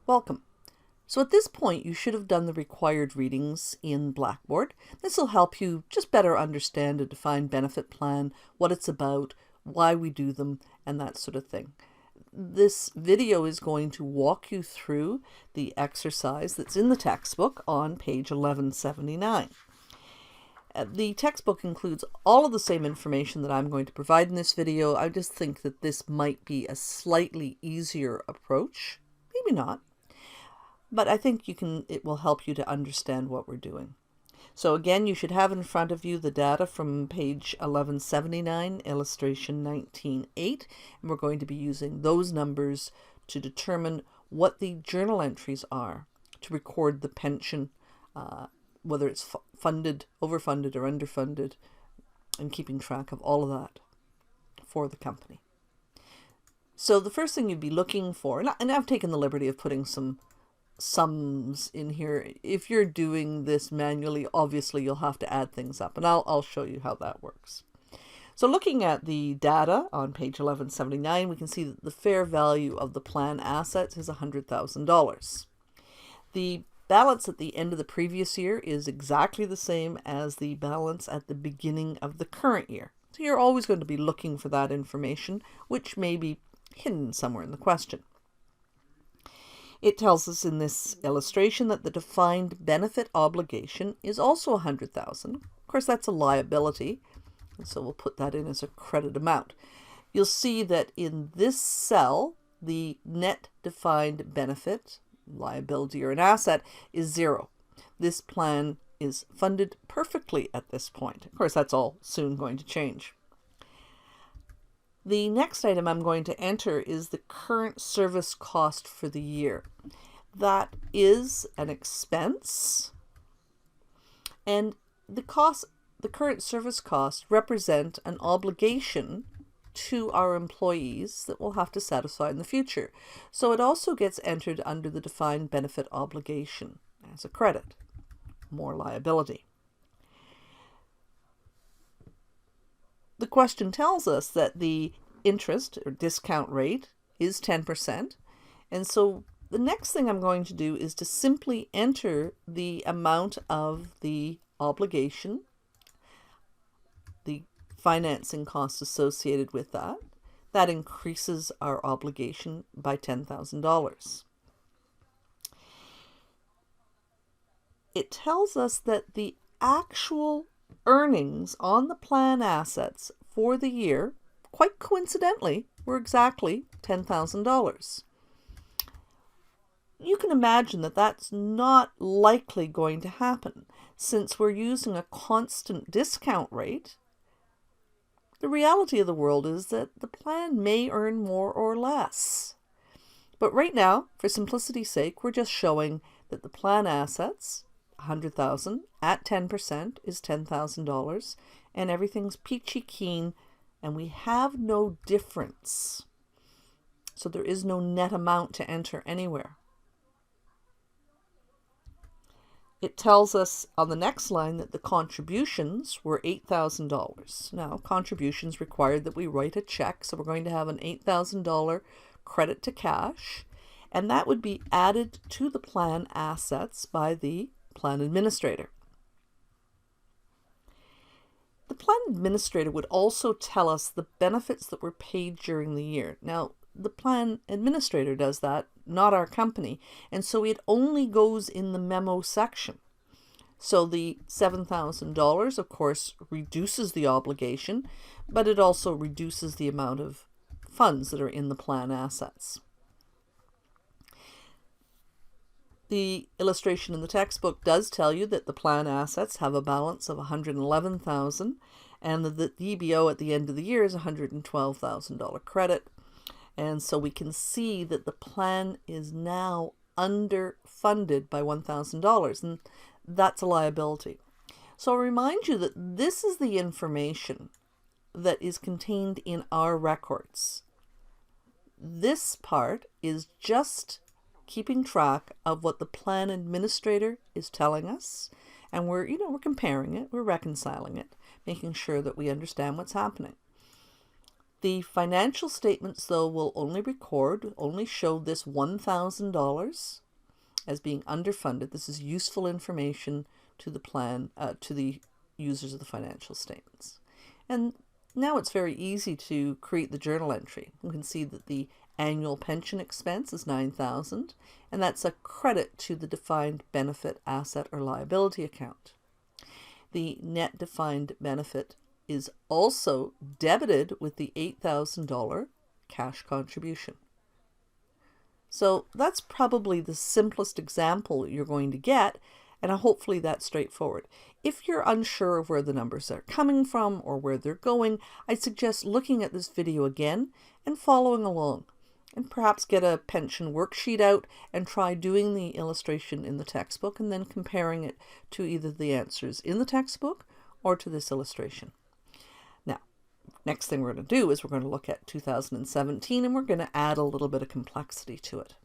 Welcome. So at this point, you should have done the required readings in Blackboard. This will help you just better understand a defined benefit plan, what it's about, why we do them, and that sort of thing. This video is going to walk you through the exercise that's in the textbook on page 1179. The textbook includes all of the same information that I'm going to provide in this video. I just think that this might be a slightly easier approach. Maybe not. But I think it will help you to understand what we're doing. So again, you should have in front of you the data from page 1179, illustration 19.8, and we're going to be using those numbers to determine what the journal entries are to record the pension, whether it's funded, overfunded, or underfunded, and keeping track of all of that for the company. So the first thing you'd be looking for, and I've taken the liberty of putting some sums in here. If you're doing this manually, obviously you'll have to add things up, and I'll show you how that works. So looking at the data on page 1179, we can see that the fair value of the plan assets is $100,000. The balance at the end of the previous year is exactly the same as the balance at the beginning of the current year. So you're always going to be looking for that information, which may be hidden somewhere in the question. It tells us in this illustration that the defined benefit obligation is also $100,000. Of course, that's a liability, and so we'll put that in as a credit amount. You'll see that in this cell, the net defined benefit, liability or an asset, is 0. This plan is funded perfectly at this point. Of course, that's all soon going to change. The next item I'm going to enter is the current service cost for the year. That is an expense, and the current service costs represent an obligation to our employees that we'll have to satisfy in the future. So it also gets entered under the defined benefit obligation as a credit, more liability. The question tells us that the interest or discount rate is 10%. And so the next thing I'm going to do is to simply enter the amount of the obligation, the financing costs associated with that. That increases our obligation by $10,000. It tells us that the actual earnings on the plan assets for the year, quite coincidentally, were exactly $10,000. You can imagine that that's not likely going to happen. Since we're using a constant discount rate, the reality of the world is that the plan may earn more or less. But right now, for simplicity's sake, we're just showing that the plan assets, $100,000 at 10% is $10,000, and everything's peachy keen, and we have no difference. So there is no net amount to enter anywhere. It tells us on the next line that the contributions were $8,000. Now, contributions required that we write a check, so we're going to have an $8,000 credit to cash, and that would be added to the plan assets by the plan administrator. The plan administrator would also tell us the benefits that were paid during the year. Now, the plan administrator does that, not our company, and so it only goes in the memo section. So the $7,000, of course, reduces the obligation, but it also reduces the amount of funds that are in the plan assets. The illustration in the textbook does tell you that the plan assets have a balance of $111,000, and that the DBO at the end of the year is a $112,000 credit. And so we can see that the plan is now underfunded by $1,000, and that's a liability. So I'll remind you that this is the information that is contained in our records. This part is just keeping track of what the plan administrator is telling us, and we're comparing it, we're reconciling it, making sure that we understand what's happening. The financial statements, though, will only show this $1,000 as being underfunded. This is useful information to the plan, to the users of the financial statements. And now it's very easy to create the journal entry. You can see that the annual pension expense is $9,000, and that's a credit to the defined benefit asset or liability account. The net defined benefit is also debited with the $8,000 cash contribution. So that's probably the simplest example you're going to get, and hopefully that's straightforward. If you're unsure of where the numbers are coming from or where they're going, I suggest looking at this video again and following along, and perhaps get a pension worksheet out and try doing the illustration in the textbook and then comparing it to either the answers in the textbook or to this illustration. Now, next thing we're going to do is we're going to look at 2017, and we're going to add a little bit of complexity to it.